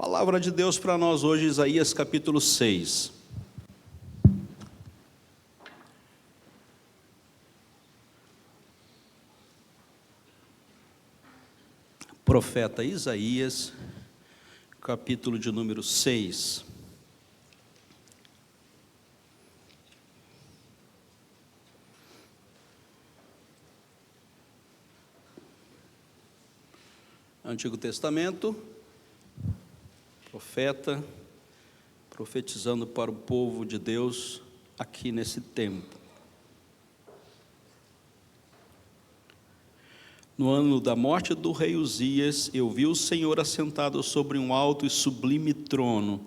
Palavra de Deus para nós hoje, Isaías capítulo 6. Profeta Isaías, capítulo de número 6. Antigo Testamento, profeta, profetizando para o povo de Deus aqui nesse tempo. No ano da morte do rei Uzias, eu vi o Senhor assentado sobre um alto e sublime trono,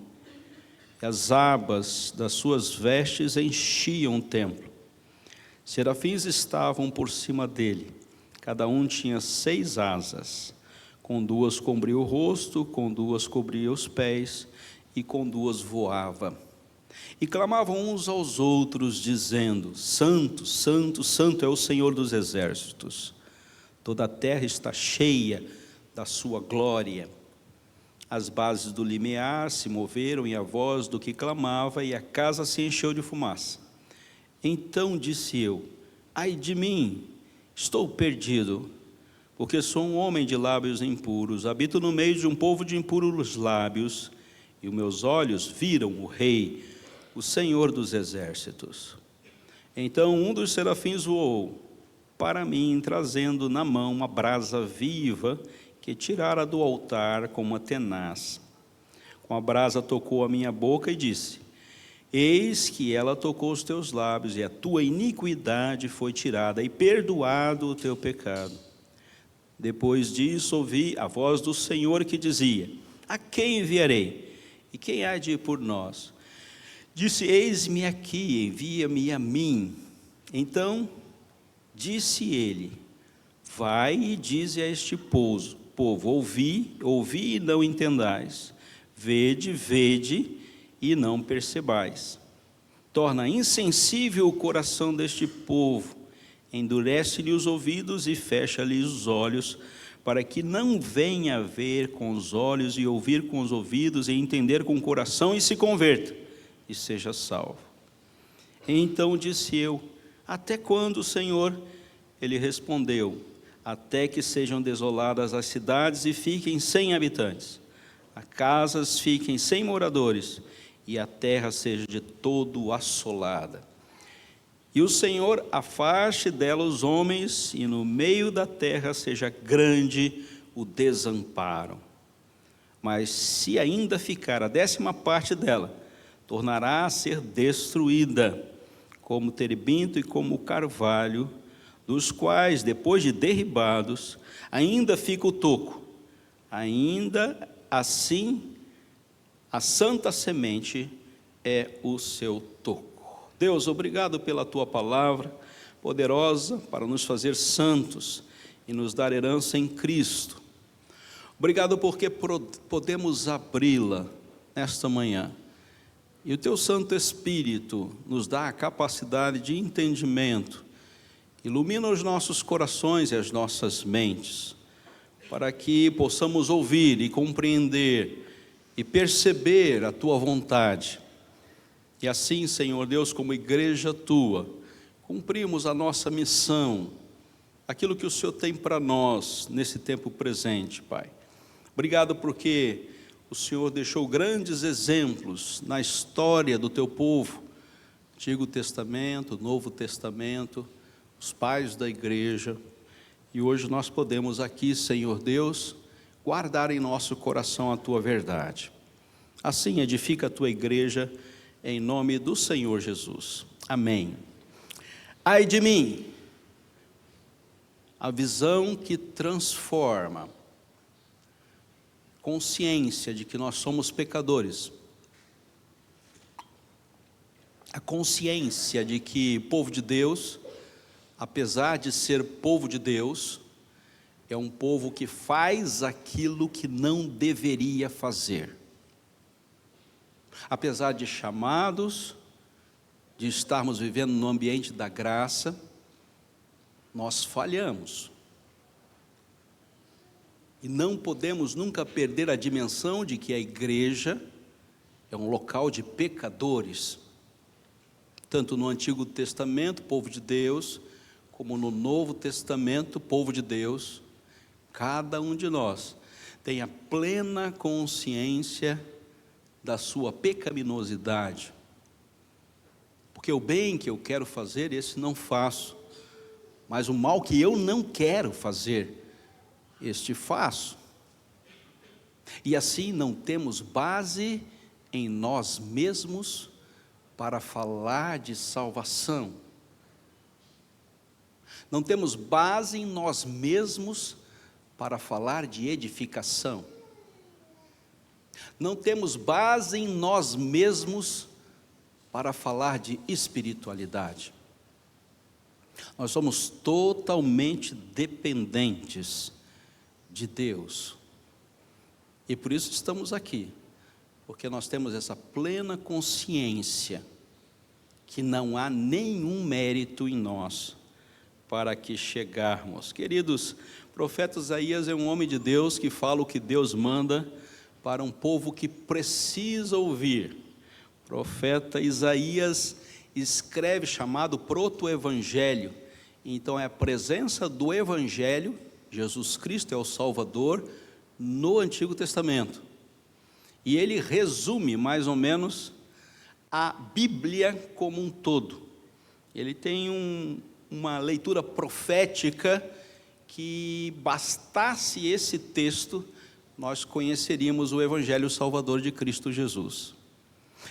e as abas das suas vestes enchiam o templo. Serafins estavam por cima dele, cada um tinha 6 asas. Com 2 cobria o rosto, com 2 cobria os pés, e com 2 voava. E clamavam uns aos outros, dizendo: Santo, Santo, Santo é o Senhor dos exércitos. Toda a terra está cheia da sua glória. As bases do limiar se moveram, e a voz do que clamava, e a casa se encheu de fumaça. Então disse eu: ai de mim, estou perdido, porque sou um homem de lábios impuros, habito no meio de um povo de impuros lábios, e os meus olhos viram o Rei, o Senhor dos exércitos. Então um dos serafins voou para mim, trazendo na mão uma brasa viva, que tirara do altar com uma tenaz. Com a brasa tocou a minha boca e disse: eis que ela tocou os teus lábios, e a tua iniquidade foi tirada, e perdoado o teu pecado. Depois disso ouvi a voz do Senhor que dizia: a quem enviarei? E quem há de ir por nós? Disse: eis-me aqui, envia-me a mim. Então disse ele: vai e dize a este povo: ouvi e não entendais, vede, vede e não percebais. Torna insensível o coração deste povo, endurece-lhe os ouvidos e fecha-lhe os olhos, para que não venha a ver com os olhos e ouvir com os ouvidos e entender com o coração e se converta e seja salvo. Então disse eu: até quando, Senhor? Ele respondeu: até que sejam desoladas as cidades e fiquem sem habitantes, as casas fiquem sem moradores e a terra seja de todo assolada. E o Senhor afaste dela os homens, e no meio da terra seja grande o desamparo. Mas se ainda ficar a 10ª parte dela, tornará a ser destruída, como o terebinto e como o carvalho, dos quais, depois de derribados, ainda fica o toco. Ainda assim, a santa semente é o seu toco. Deus, obrigado pela Tua palavra, poderosa para nos fazer santos e nos dar herança em Cristo. Obrigado porque podemos abri-la nesta manhã. E o Teu Santo Espírito nos dá a capacidade de entendimento, ilumina os nossos corações e as nossas mentes, para que possamos ouvir e compreender e perceber a Tua vontade. E assim, Senhor Deus, como igreja Tua, cumprimos a nossa missão, aquilo que o Senhor tem para nós nesse tempo presente, Pai. Obrigado porque o Senhor deixou grandes exemplos na história do Teu povo, Antigo Testamento, Novo Testamento, os pais da igreja, e hoje nós podemos aqui, Senhor Deus, guardar em nosso coração a Tua verdade. Assim, edifica a Tua igreja, em nome do Senhor Jesus. Amém. Ai de mim, a visão que transforma, consciência de que nós somos pecadores, a consciência de que povo de Deus, apesar de ser povo de Deus, é um povo que faz aquilo que não deveria fazer. Apesar de chamados, de estarmos vivendo no ambiente da graça, nós falhamos. E não podemos nunca perder a dimensão de que a igreja é um local de pecadores, tanto no Antigo Testamento, povo de Deus, como no Novo Testamento, povo de Deus. Cada um de nós tem a plena consciência da sua pecaminosidade, porque o bem que eu quero fazer, esse não faço, mas o mal que eu não quero fazer, este faço. E assim não temos base em nós mesmos para falar de salvação. Não temos base em nós mesmos para falar de edificação. Não temos base em nós mesmos para falar de espiritualidade. Nós somos totalmente dependentes de Deus. E por isso estamos aqui, porque nós temos essa plena consciência que não há nenhum mérito em nós para que chegarmos. Queridos, o profeta Isaías é um homem de Deus que fala o que Deus manda para um povo que precisa ouvir. O profeta Isaías escreve chamado proto-evangelho. Então é a presença do evangelho, Jesus Cristo é o Salvador, no Antigo Testamento. E ele resume mais ou menos a Bíblia como um todo. Ele tem uma leitura profética que bastasse esse texto, nós conheceríamos o Evangelho Salvador de Cristo Jesus.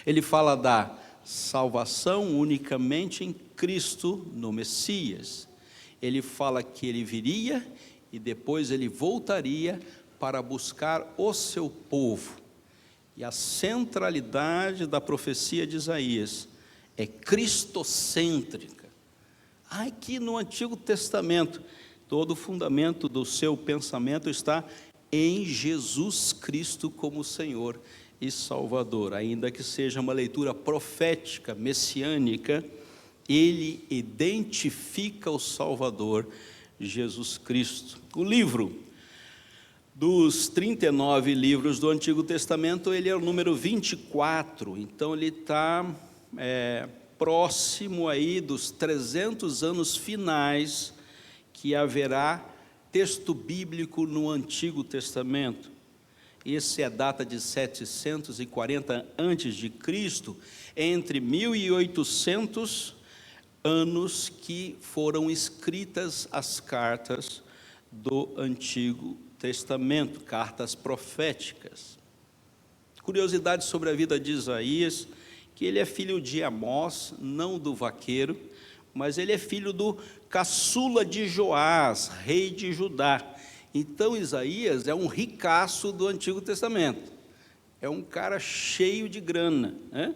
Ele fala da salvação unicamente em Cristo, no Messias. Ele fala que ele viria e depois ele voltaria para buscar o seu povo. E a centralidade da profecia de Isaías é cristocêntrica. Aqui no Antigo Testamento, todo o fundamento do seu pensamento está em Jesus Cristo como Senhor e Salvador. Ainda que seja uma leitura profética, messiânica, ele identifica o Salvador, Jesus Cristo. O livro dos 39 livros do Antigo Testamento, ele é o número 24, então ele está próximo aí dos 300 anos finais que haverá texto bíblico no Antigo Testamento. Essa é a data de 740 a.C., entre 1800 anos que foram escritas as cartas do Antigo Testamento, cartas proféticas. Curiosidade sobre a vida de Isaías, que ele é filho de Amós, não do vaqueiro, mas ele é filho do caçula de Joás, rei de Judá. Então Isaías é um ricaço do Antigo Testamento, é um cara cheio de grana, né?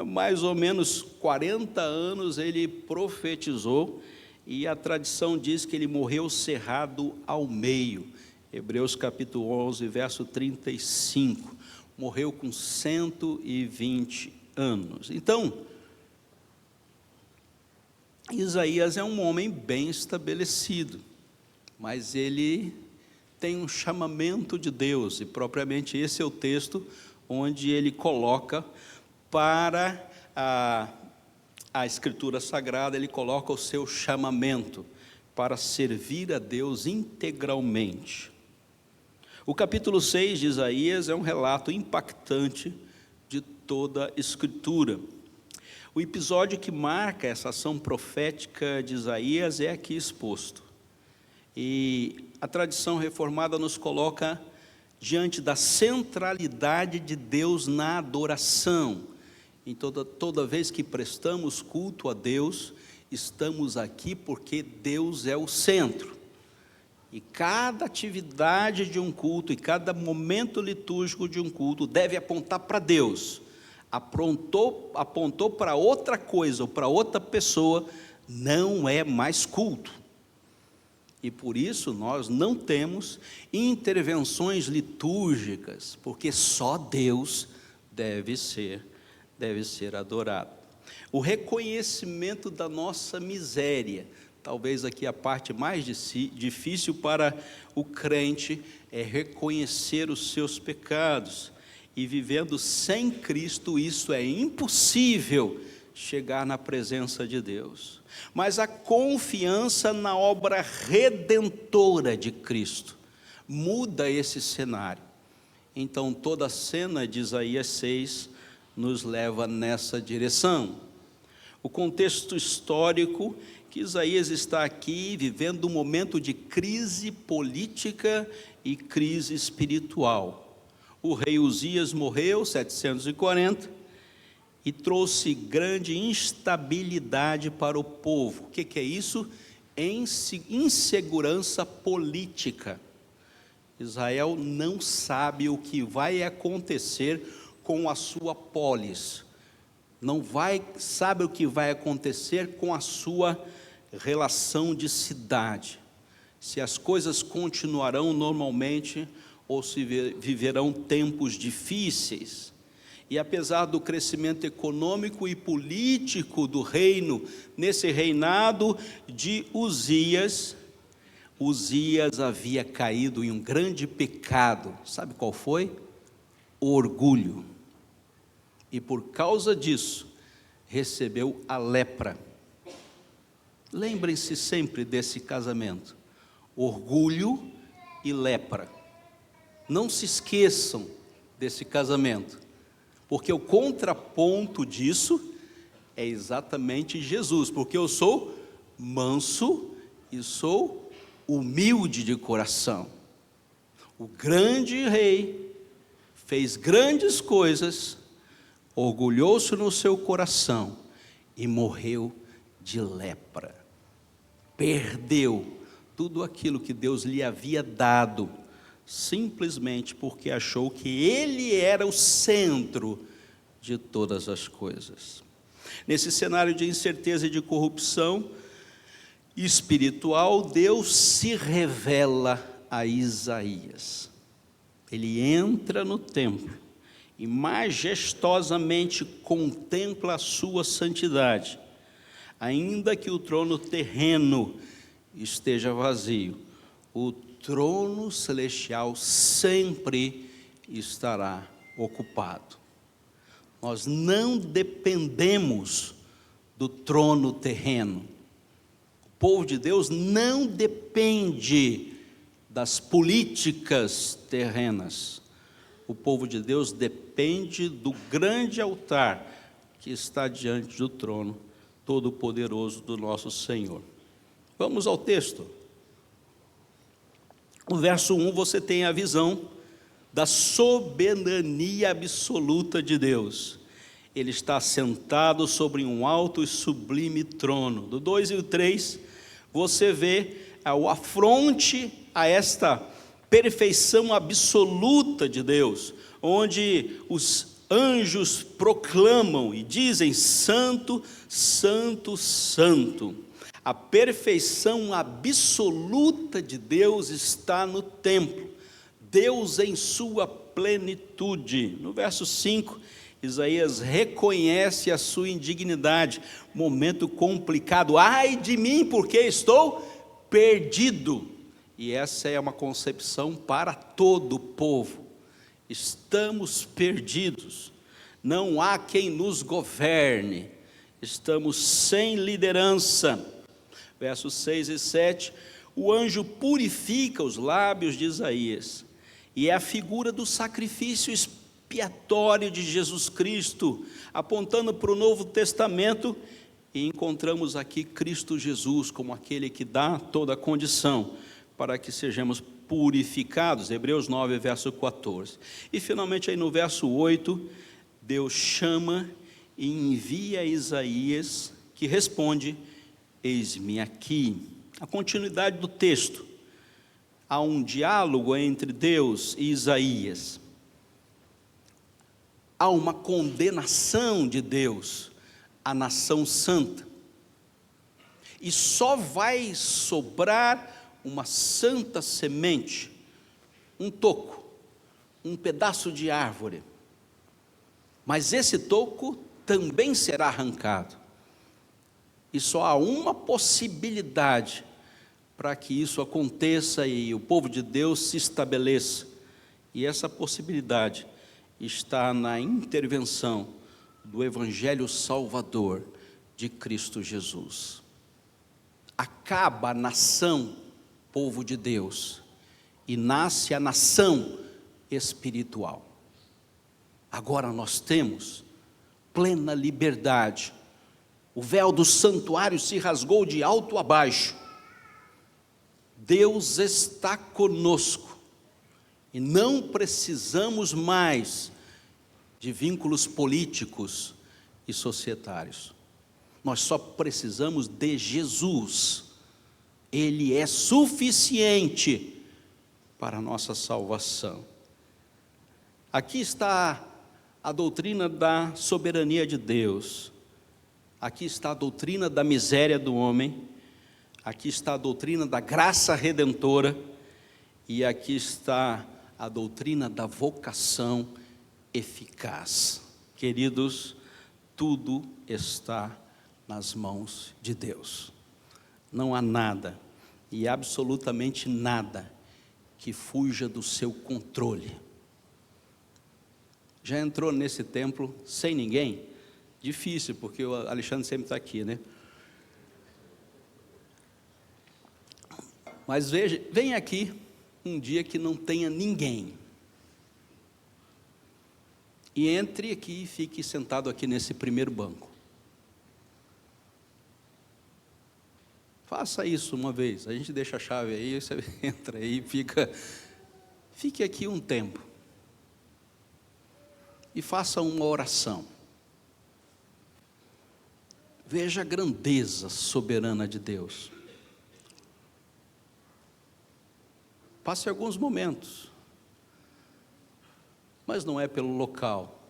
Mais ou menos 40 anos ele profetizou, e a tradição diz que ele morreu cerrado ao meio. Hebreus capítulo 11, verso 35, morreu com 120 anos. Então, Isaías é um homem bem estabelecido, mas ele tem um chamamento de Deus, e propriamente esse é o texto onde ele coloca para a Escritura Sagrada, ele coloca o seu chamamento para servir a Deus integralmente. O capítulo 6 de Isaías é um relato impactante de toda a Escritura. O episódio que marca essa ação profética de Isaías é aqui exposto. E a tradição reformada nos coloca diante da centralidade de Deus na adoração. Em toda vez que prestamos culto a Deus, estamos aqui porque Deus é o centro. E cada atividade de um culto, e cada momento litúrgico de um culto deve apontar para Deus. Apontou para outra coisa ou para outra pessoa, não é mais culto. E por isso nós não temos intervenções litúrgicas, porque só Deus deve ser adorado. O reconhecimento da nossa miséria, Talvez aqui a parte mais difícil para o crente é reconhecer os seus pecados. E vivendo sem Cristo, isso é impossível chegar na presença de Deus. Mas a confiança na obra redentora de Cristo muda esse cenário. Então toda a cena de Isaías 6 nos leva nessa direção. O contexto histórico que Isaías está aqui vivendo um momento de crise política e crise espiritual. O rei Uzias morreu, 740, e trouxe grande instabilidade para o povo. O que é isso? Insegurança política. Israel não sabe o que vai acontecer com a sua polis. Sabe o que vai acontecer com a sua relação de cidade. Se as coisas continuarão normalmente ou se viverão tempos difíceis. E apesar do crescimento econômico e político do reino, nesse reinado de Uzias havia caído em um grande pecado. Sabe qual foi? O orgulho. E por causa disso, recebeu a lepra. Lembrem-se sempre desse casamento. Orgulho e lepra. Não se esqueçam desse casamento, porque o contraponto disso é exatamente Jesus, porque eu sou manso e sou humilde de coração. O grande rei fez grandes coisas, orgulhou-se no seu coração e morreu de lepra. Perdeu tudo aquilo que Deus lhe havia dado, simplesmente porque achou que ele era o centro de todas as coisas. Nesse cenário de incerteza e de corrupção espiritual, Deus se revela a Isaías. Ele entra no templo e majestosamente contempla a sua santidade, ainda que o trono terreno esteja vazio. O trono celestial sempre estará ocupado. Nós não dependemos do trono terreno. O povo de Deus não depende das políticas terrenas. O povo de Deus depende do grande altar que está diante do trono todo-poderoso do nosso Senhor. Vamos ao texto. No verso 1 você tem a visão da soberania absoluta de Deus. Ele está sentado sobre um alto e sublime trono. Do 2 e o 3, você vê o afronte a esta perfeição absoluta de Deus, onde os anjos proclamam e dizem: Santo, Santo, Santo. A perfeição absoluta de Deus está no templo, Deus em sua plenitude. No verso 5, Isaías reconhece a sua indignidade, momento complicado. Ai de mim, porque estou perdido. E essa é uma concepção para todo o povo. Estamos perdidos, não há quem nos governe, estamos sem liderança. Versos 6 e 7, o anjo purifica os lábios de Isaías, e é a figura do sacrifício expiatório de Jesus Cristo, apontando para o Novo Testamento, e encontramos aqui Cristo Jesus como aquele que dá toda a condição para que sejamos purificados. Hebreus 9, verso 14. E finalmente aí no verso 8, Deus chama e envia Isaías, que responde: eis-me aqui. A continuidade do texto, há um diálogo entre Deus e Isaías. Há uma condenação de Deus à nação santa. E só vai sobrar uma santa semente, um toco, um pedaço de árvore. Mas esse toco também será arrancado. E só há uma possibilidade para que isso aconteça e o povo de Deus se estabeleça. E essa possibilidade está na intervenção do Evangelho Salvador de Cristo Jesus. Acaba a nação, povo de Deus, e nasce a nação espiritual. Agora nós temos plena liberdade. O véu do santuário se rasgou de alto a baixo. Deus está conosco e não precisamos mais de vínculos políticos e societários. Nós só precisamos de Jesus. Ele é suficiente para a nossa salvação. Aqui está a doutrina da soberania de Deus. Aqui está a doutrina da miséria do homem, aqui está a doutrina da graça redentora, e aqui está a doutrina da vocação eficaz. Queridos, tudo está nas mãos de Deus. Não há nada, e absolutamente nada, que fuja do seu controle. Já entrou nesse templo sem ninguém? Difícil, porque o Alexandre sempre está aqui, né? Mas veja, vem aqui um dia que não tenha ninguém. E entre aqui e fique sentado aqui nesse primeiro banco. Faça isso uma vez, a gente deixa a chave aí, você entra aí e fique aqui um tempo. E faça uma oração. Veja a grandeza soberana de Deus. Passe alguns momentos, mas não é pelo local,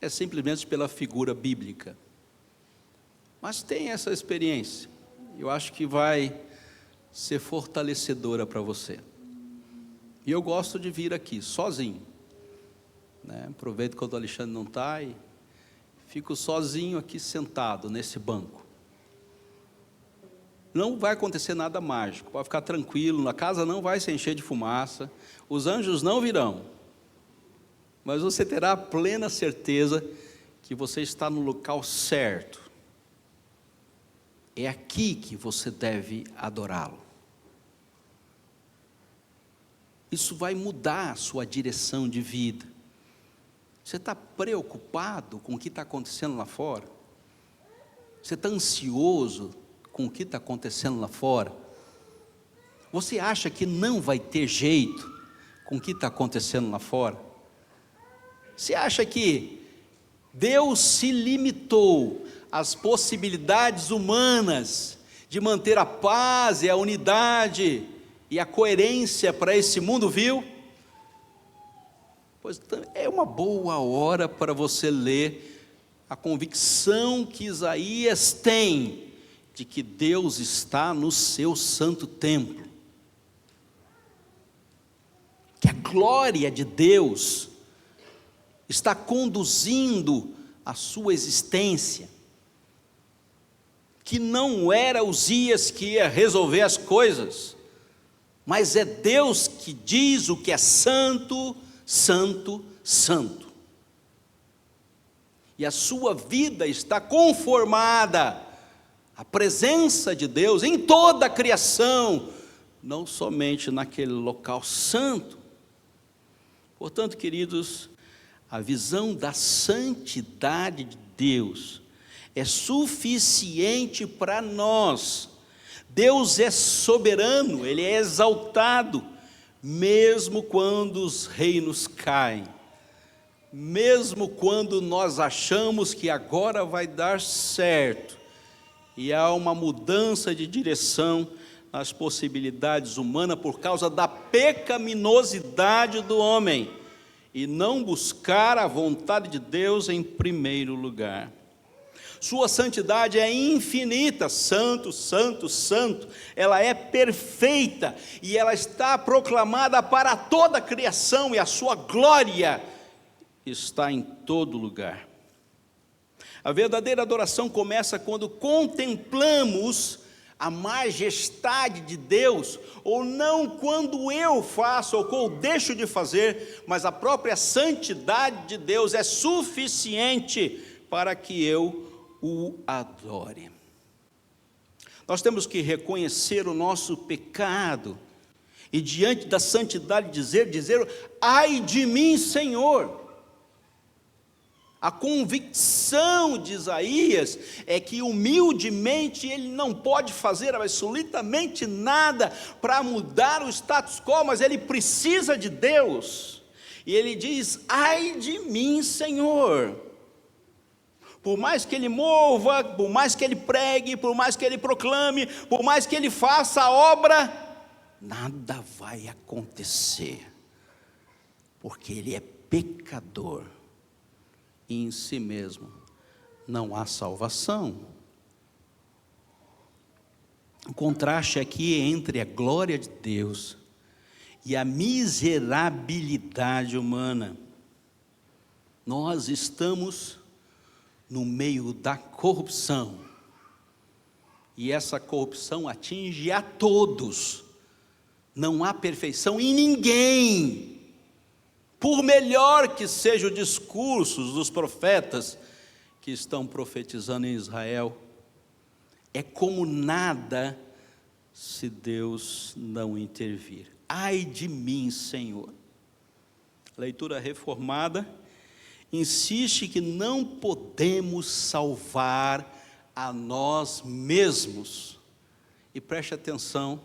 é simplesmente pela figura bíblica. Mas tem essa experiência, eu acho que vai ser fortalecedora para você. E eu gosto de vir aqui sozinho, né? Aproveito quando o Alexandre não está e fico sozinho aqui sentado nesse banco. Não vai acontecer nada mágico, pode ficar tranquilo, a casa não vai se encher de fumaça, os anjos não virão, mas você terá a plena certeza que você está no local certo. É aqui que você deve adorá-lo. Isso vai mudar a sua direção de vida. Você está preocupado com o que está acontecendo lá fora? Você está ansioso com o que está acontecendo lá fora? Você acha que não vai ter jeito com o que está acontecendo lá fora? Você acha que Deus se limitou às possibilidades humanas de manter a paz e a unidade e a coerência para esse mundo vil? Pois é uma boa hora para você ler a convicção que Isaías tem de que Deus está no seu santo templo, que a glória de Deus está conduzindo a sua existência, que não era Uzias que ia resolver as coisas, mas é Deus que diz o que é santo, santo, santo. E a sua vida está conformada à presença de Deus em toda a criação, não somente naquele local santo. Portanto, queridos, a visão da santidade de Deus é suficiente para nós. Deus é soberano, Ele é exaltado, mesmo quando os reinos caem, mesmo quando nós achamos que agora vai dar certo, e há uma mudança de direção nas possibilidades humanas por causa da pecaminosidade do homem, e não buscar a vontade de Deus em primeiro lugar. Sua santidade é infinita, santo, santo, santo, ela é perfeita, e ela está proclamada para toda a criação, e a sua glória está em todo lugar. A verdadeira adoração começa quando contemplamos a majestade de Deus, ou não quando eu faço ou quando eu deixo de fazer, mas a própria santidade de Deus é suficiente para que eu o adore. Nós temos que reconhecer o nosso pecado e diante da santidade dizer, ai de mim, Senhor. A convicção de Isaías é que humildemente ele não pode fazer absolutamente nada para mudar o status quo, mas ele precisa de Deus. E ele diz, ai de mim, Senhor. Por mais que ele mova, por mais que ele pregue, por mais que ele proclame, por mais que ele faça a obra, nada vai acontecer, porque ele é pecador. E em si mesmo não há salvação. O contraste aqui é entre a glória de Deus e a miserabilidade humana. Nós estamos no meio da corrupção, e essa corrupção atinge a todos. Não há perfeição em ninguém. Por melhor que sejam os discursos dos profetas que estão profetizando em Israel, é como nada se Deus não intervir. Ai de mim, Senhor. A leitura reformada insiste que não podemos salvar a nós mesmos. E preste atenção,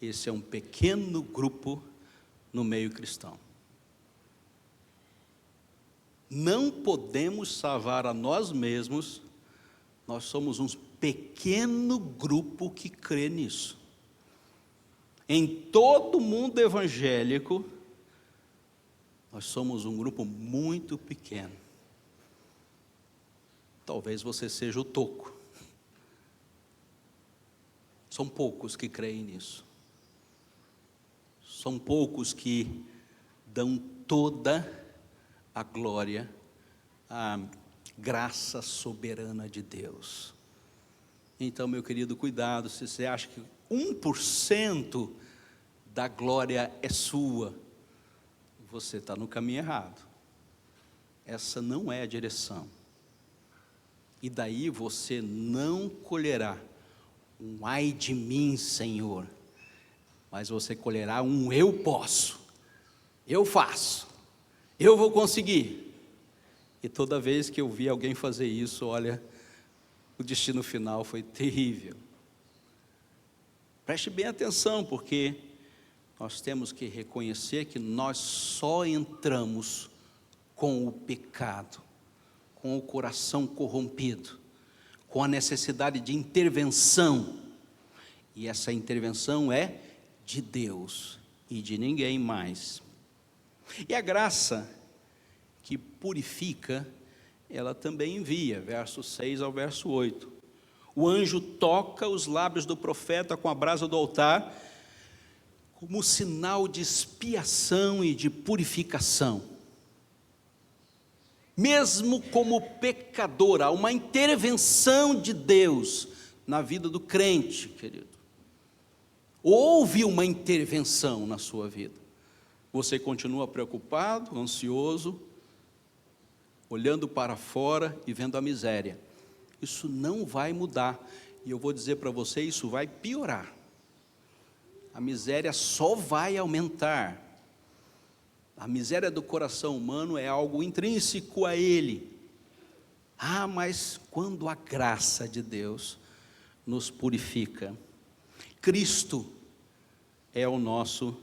esse é um pequeno grupo no meio cristão. Não podemos salvar a nós mesmos, nós somos um pequeno grupo que crê nisso. Em todo o mundo evangélico, nós somos um grupo muito pequeno. Talvez você seja o toco. São poucos que creem nisso. São poucos que dão toda a glória, a graça soberana de Deus. Então, meu querido, cuidado, se você acha que 1% da glória é sua, você está no caminho errado. Essa não é a direção. E daí você não colherá um ai de mim, Senhor, mas você colherá um eu posso, eu faço, eu vou conseguir. E toda vez que eu vi alguém fazer isso, olha, o destino final foi terrível. Preste bem atenção, porque nós temos que reconhecer que nós só entramos com o pecado, com o coração corrompido, com a necessidade de intervenção. E essa intervenção é de Deus e de ninguém mais. E a graça que purifica, ela também envia, verso 6 ao verso 8. O anjo toca os lábios do profeta com a brasa do altar, como sinal de expiação e de purificação. Mesmo como pecador, há uma intervenção de Deus na vida do crente, querido. Houve uma intervenção na sua vida. Você continua preocupado, ansioso, olhando para fora e vendo a miséria. Isso não vai mudar. E eu vou dizer para você, isso vai piorar. A miséria só vai aumentar. A miséria do coração humano é algo intrínseco a ele. Ah, mas quando a graça de Deus nos purifica, Cristo é o nosso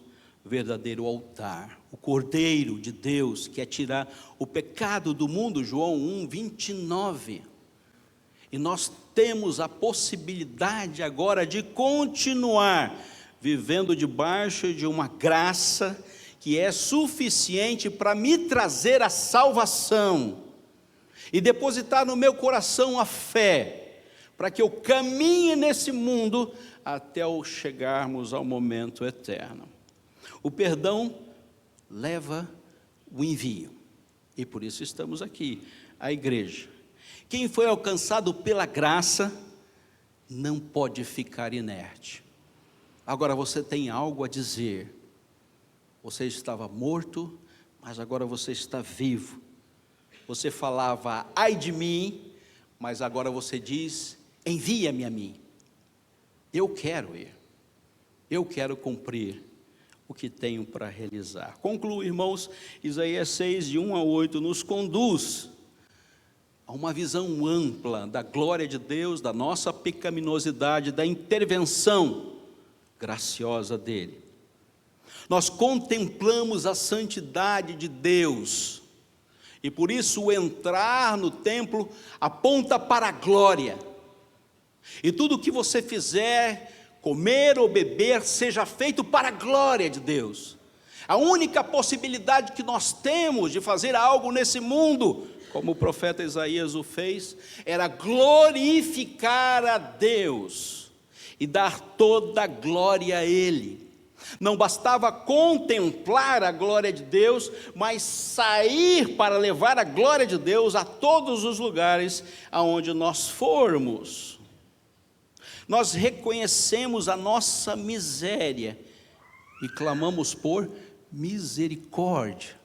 verdadeiro altar, o Cordeiro de Deus que é tirar o pecado do mundo, João 1:29. E nós temos a possibilidade agora de continuar vivendo debaixo de uma graça que é suficiente para me trazer a salvação e depositar no meu coração a fé, para que eu caminhe nesse mundo até chegarmos ao momento eterno. O perdão leva o envio, e por isso estamos aqui, a igreja. Quem foi alcançado pela graça não pode ficar inerte. Agora você tem algo a dizer. Você estava morto, mas agora você está vivo. Você falava, ai de mim, mas agora você diz, envia-me a mim. Eu quero ir. Eu quero cumprir o que tenho para realizar. Concluo, irmãos, Isaías 6, de 1 a 8, nos conduz a uma visão ampla da glória de Deus, da nossa pecaminosidade, da intervenção graciosa dele. Nós contemplamos a santidade de Deus, e por isso o entrar no templo aponta para a glória. E tudo que você fizer, comer ou beber, seja feito para a glória de Deus. A única possibilidade que nós temos de fazer algo nesse mundo, como o profeta Isaías o fez, era glorificar a Deus e dar toda a glória a Ele. Não bastava contemplar a glória de Deus, mas sair para levar a glória de Deus a todos os lugares aonde nós formos. Nós reconhecemos a nossa miséria e clamamos por misericórdia.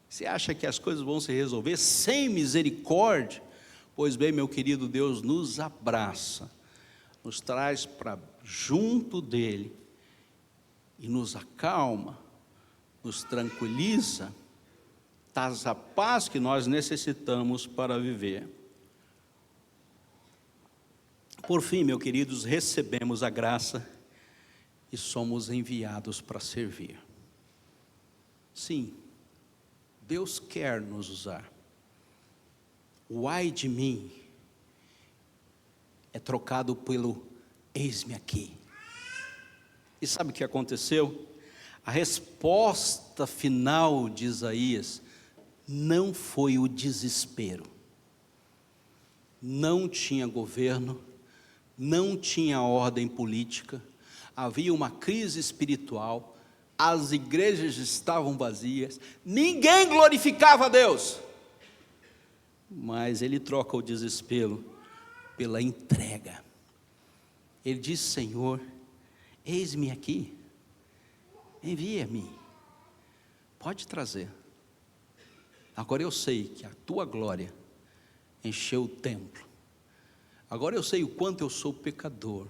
Você acha que as coisas vão se resolver sem misericórdia? Pois bem, meu querido, Deus nos abraça, nos traz para junto dEle e nos acalma, nos tranquiliza, traz a paz que nós necessitamos para viver. Por fim, meus queridos, recebemos a graça e somos enviados para servir. Sim, Deus quer nos usar. O ai de mim é trocado pelo eis-me aqui. E sabe o que aconteceu? A resposta final de Isaías não foi o desespero. Não tinha governo, não tinha ordem política, havia uma crise espiritual, as igrejas estavam vazias, ninguém glorificava a Deus. Mas ele troca o desespero pela entrega. Ele diz, Senhor, eis-me aqui, envia-me, pode trazer. Agora eu sei que a tua glória encheu o templo. Agora eu sei o quanto eu sou pecador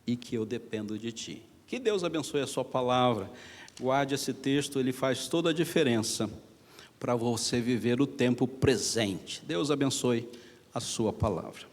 e que eu dependo de ti. Que Deus abençoe a sua palavra. Guarde esse texto, ele faz toda a diferença para você viver o tempo presente. Deus abençoe a sua palavra.